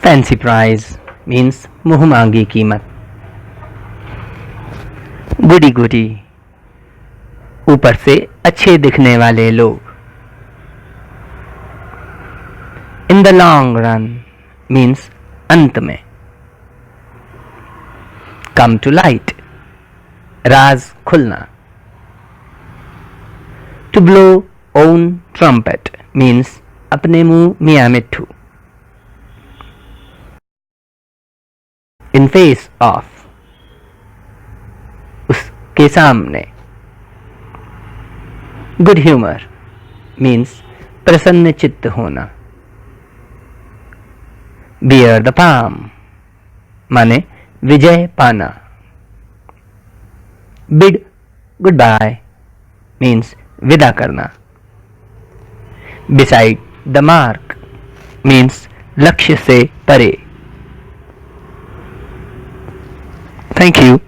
Fancy price means मुंह मांगी कीमत। गुडी गुडी ऊपर से अच्छे दिखने वाले लोग। In the long run means अंत में। कम टू लाइट राज खुलना। To blow own trumpet means अपने मुंह मियाँ मिट्ठू। इन फेस ऑफ उसके सामने। गुड ह्यूमर मीन्स प्रसन्न चित्त होना। बियर द पाम माने विजय पाना। बिड गुड बाय मीन्स विदा करना। बिसाइड द मार्क मीन्स लक्ष्य से परे। Thank you.